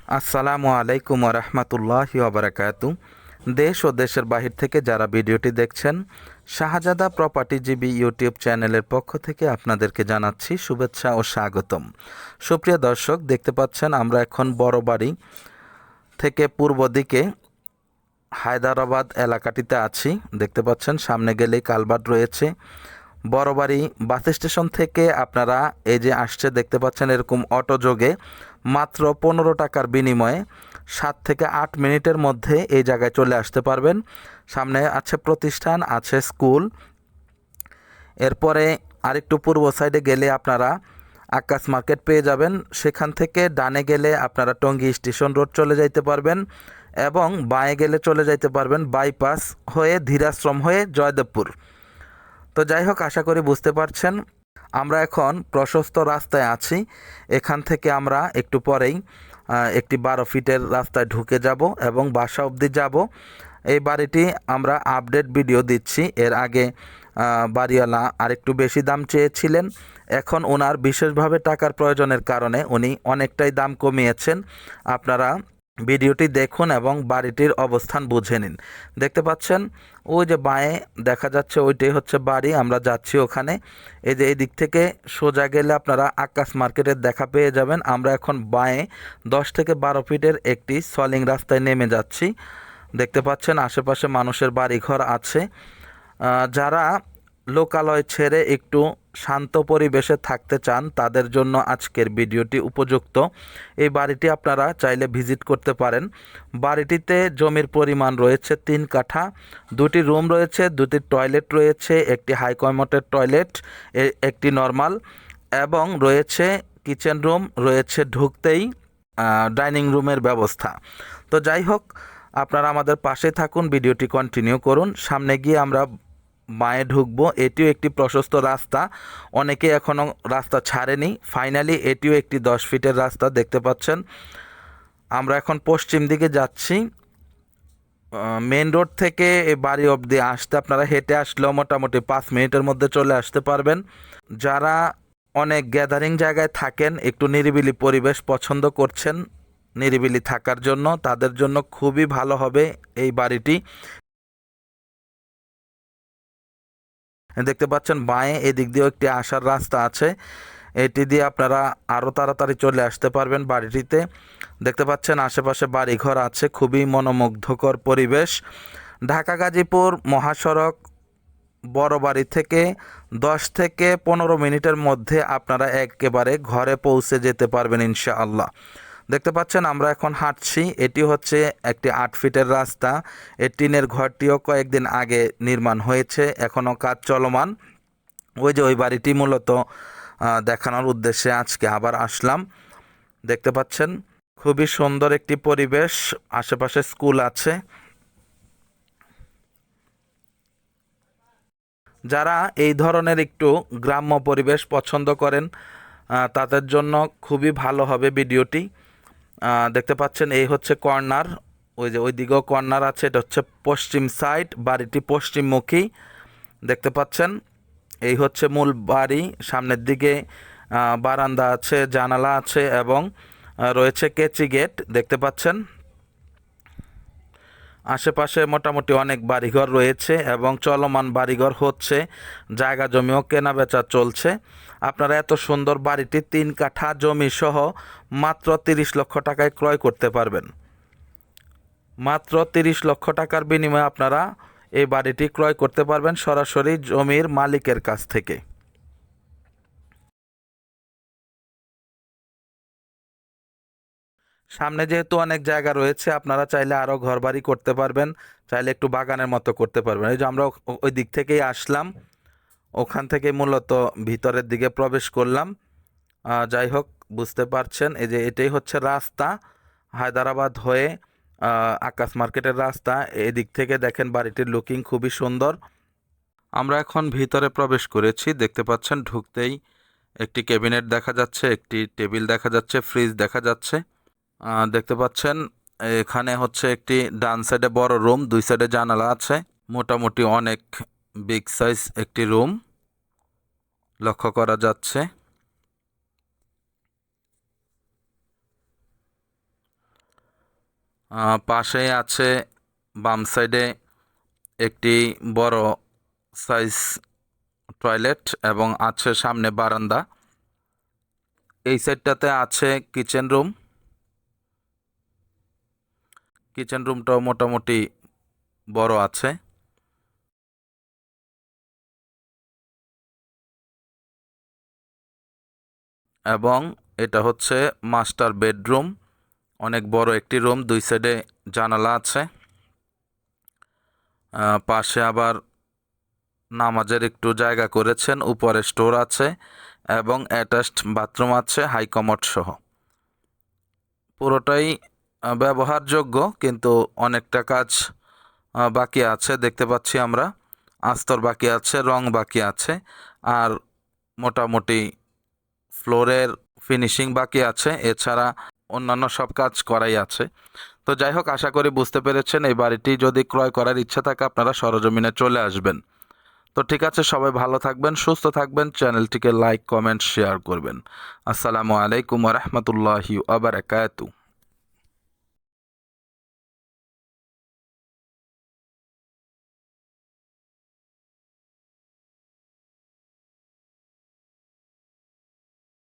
আসসালামু আলাইকুম রহমতুল্লাহি ওবরাকাতু। দেশ ও দেশের বাহির থেকে যারা ভিডিওটি দেখছেন, শাহজাদা প্রপার্টিজীবী ইউটিউব চ্যানেলের পক্ষ থেকে আপনাদেরকে জানাচ্ছি শুভেচ্ছা ও স্বাগতম। সুপ্রিয় দর্শক, দেখতে পাচ্ছেন আমরা এখন বড়বাড়ি থেকে পূর্ব দিকে হায়দ্রাবাদ এলাকাটিতে আছি। দেখতে পাচ্ছেন সামনে গেলেই কালভার্ট রয়েছে। বড়বাড়ি বাস স্টেশন থেকে আপনারা এই যে আসছে দেখতে পাচ্ছেন এরকম অটো যোগে মাত্র 15 টাকার বিনিময়ে 7 থেকে 8 মিনিটের মধ্যে এই জায়গায় চলে আসতে পারবেন। সামনে আছে প্রতিষ্ঠান, আছে স্কুল। এরপরে আরেকটু পূর্ব সাইডে গেলে আপনারা আকাশ মার্কেট পেয়ে যাবেন। সেখান থেকে ডানে গেলে আপনারা টঙ্গী স্টেশন রোড চলে যাইতে পারবেন এবং বাঁয়ে গেলে চলে যাইতে পারবেন বাইপাস হয়ে ধীরাশ্রম হয়ে জয়দেবপুর। তো যাই হোক, আশা করি বুঝতে পারছেন। আমরা এখন প্রশস্ত রাস্তায় আছি। এখান থেকে আমরা একটু পরেই একটি 12 ফিটের রাস্তায় ঢুকে যাব এবং বাসা অবধি যাব। এই বাড়িটি আমরা আপডেট ভিডিও দিচ্ছি। এর আগে বাড়িওয়ালা আরেকটু বেশি দাম চেয়েছিলেন। এখন ওনার বিশেষভাবে টাকার প্রয়োজনের কারণে উনি অনেকটাই দাম কমিয়েছেন। আপনারা ভিডিওটি দেখুন এবং বাড়িটির অবস্থান বুঝে নিন। দেখতে পাচ্ছেন ওই যে বাঁয়ে দেখা যাচ্ছে ওইটাই হচ্ছে বাড়ি। আমরা যাচ্ছি ওখানে। এই যে এই দিক থেকে সোজা গেলে আপনারা আকাশ মার্কেটের দেখা পেয়ে যাবেন। আমরা এখন বাঁয়ে 10 থেকে 12 ফিটের একটি সলিং রাস্তায় নেমে যাচ্ছি। দেখতে পাচ্ছেন আশেপাশে মানুষের বাড়িঘর আছে। যারা লোকালয় ছেড়ে একটু শান্ত পরিবেশে থাকতে চান তাদের জন্য আজকের ভিডিওটি উপযুক্ত। এই বাড়িটি আপনারা চাইলে ভিজিট করতে পারেন। বাড়িটিতে জমির পরিমাণ রয়েছে 3 কাঠা, 2টি রুম রয়েছে, 2টি টয়লেট রয়েছে, একটি হাই কমোডের টয়লেট, একটি নর্মাল, এবং রয়েছে কিচেন রুম, রয়েছে ঢুকতেই ডাইনিং রুমের ব্যবস্থা। তো যাই হোক, আপনারা আমাদের পাশে থাকুন, ভিডিওটি কন্টিনিউ করুন। সামনে গিয়ে আমরা বাঁয়ে ঢুকবো। এটিও একটি প্রশস্ত রাস্তা। অনেকে এখনও রাস্তা ছাড়েনি। ফাইনালি এটিও একটি 10 ফিটের রাস্তা। দেখতে পাচ্ছেন আমরা এখন পশ্চিম দিকে যাচ্ছি। মেন রোড থেকে এই বাড়ি অবধি আসতে আপনারা হেঁটে আসলেও মোটামুটি 5 মিনিটের মধ্যে চলে আসতে পারবেন। যারা অনেক গ্যাদারিং জায়গায় থাকেন, একটু নিরিবিলি পরিবেশ পছন্দ করছেন নিরিবিলি থাকার জন্য, তাদের জন্য খুবই ভালো হবে এই বাড়িটি। দেখতে পাচ্ছেন বাঁয়ে এদিক দিয়েও একটি আসার রাস্তা আছে। এটি দিয়ে আপনারা আরও তাড়াতাড়ি চলে আসতে পারবেন বাড়িটিতে। দেখতে পাচ্ছেন আশেপাশে বাড়িঘর আছে, খুবই মনোমুগ্ধকর পরিবেশ। ঢাকা গাজীপুর মহাসড়ক বড়বাড়ি থেকে 10 থেকে 15 মিনিটের মধ্যে আপনারা একেবারে ঘরে পৌঁছে যেতে পারবেন ইনশাআল্লাহ। দেখতে পাচ্ছেন আমরা এখন হাঁটছি। এটি হচ্ছে একটি 8 ফিটের রাস্তা। এই টিনের ঘরটিও কয়েকদিন আগে নির্মাণ হয়েছে, এখনও কাজ চলমান। ওই যে ওই বাড়িটি মূলত দেখানোর উদ্দেশ্যে আজকে আবার আসলাম। দেখতে পাচ্ছেন খুবই সুন্দর একটি পরিবেশ, আশেপাশে স্কুল আছে। যারা এই ধরনের একটু গ্রাম্য পরিবেশ পছন্দ করেন তাদের জন্য খুবই ভালো হবে ভিডিওটি। দেখতে পাচ্ছেন এই হচ্ছে কর্নার, ওই যে ওই দিকেও কর্নার আছে। এটা হচ্ছে পশ্চিম সাইড, বাড়িটি পশ্চিমমুখী। দেখতে পাচ্ছেন এই হচ্ছে মূল বাড়ি। সামনের দিকে বারান্দা আছে, জানালা আছে এবং রয়েছে কেচি গেট। দেখতে পাচ্ছেন আশেপাশে মোটামুটি অনেক বাড়িঘর রয়েছে এবং চলমান বাড়িঘর হচ্ছে, জায়গা জমিও কেনা বেচা চলছে। আপনারা এত সুন্দর বাড়িটি 3 কাঠা জমি সহ মাত্র 30 লক্ষ টাকায় ক্রয় করতে পারবেন। মাত্র 30 লক্ষ টাকার বিনিময়ে আপনারা এই বাড়িটি ক্রয় করতে পারবেন সরাসরি জমির মালিকের কাছ থেকে। সামনে যেহেতু অনেক জায়গা রয়েছে, আপনারা চাইলে আরও ঘরবাড়ি করতে পারবেন, চাইলে একটু বাগানের মতো করতে পারবেন। এই যে আমরা ওই দিক থেকেই আসলাম, ওখান থেকে মূলত ভিতরের দিকে প্রবেশ করলাম। যাই হোক, বুঝতে পারছেন এই যে এটাই হচ্ছে রাস্তা হায়দ্রাবাদ হয়ে আকাশ মার্কেটের রাস্তা। এদিক থেকে দেখেন বাড়িটির লুকিং খুবই সুন্দর। আমরা এখন ভিতরে প্রবেশ করেছি। দেখতে পাচ্ছেন ঢুকতেই একটি ক্যাবিনেট দেখা যাচ্ছে, একটি টেবিল দেখা যাচ্ছে, ফ্রিজ দেখা যাচ্ছে। দেখতে পাচ্ছেন এখানে হচ্ছে একটি ডান সাইডে বড় রুম, 2 সাইডে জানালা আছে। মোটামুটি অনেক বিগ সাইজ একটি রুম লক্ষ্য করা যাচ্ছে। পাশেই আছে বাম সাইডে একটি বড় সাইজ টয়লেট এবং আছে সামনে বারান্দা। এই সাইডটাতে আছে কিচেন রুম। কিচেন রুমটাও মোটামুটি বড় আছে। এবং এটা হচ্ছে মাস্টার বেডরুম। অনেক বড় একটি রুম, দুই সাইডে জানালা আছে। পাশে আবার নামাজের একটু জায়গা করেছেন, উপরে স্টোর আছে এবং অ্যাটাচড বাথরুম আছে হাই কমোড সহ। পুরোটাই ব্যবহারযোগ্য, কিন্তু অনেকটা কাজ বাকি আছে। দেখতে পাচ্ছি আমরা আস্তর বাকি আছে, রং বাকি আছে, আর মোটামুটি ফ্লোরের ফিনিশিং বাকি আছে। এছাড়া অন্যান্য সব কাজ করাই আছে। তো যাই হোক, আশা করি বুঝতে পেরেছেন। এই বাড়িটি যদি ক্রয় করার ইচ্ছা থাকে আপনারা সরজমিনে চলে আসবেন। তো ঠিক আছে, সবাই ভালো থাকবেন, সুস্থ থাকবেন, চ্যানেলটিকে লাইক কমেন্ট শেয়ার করবেন। আসসালামু আলাইকুম ওয়া রাহমাতুল্লাহি ওয়া বারাকাতুহু।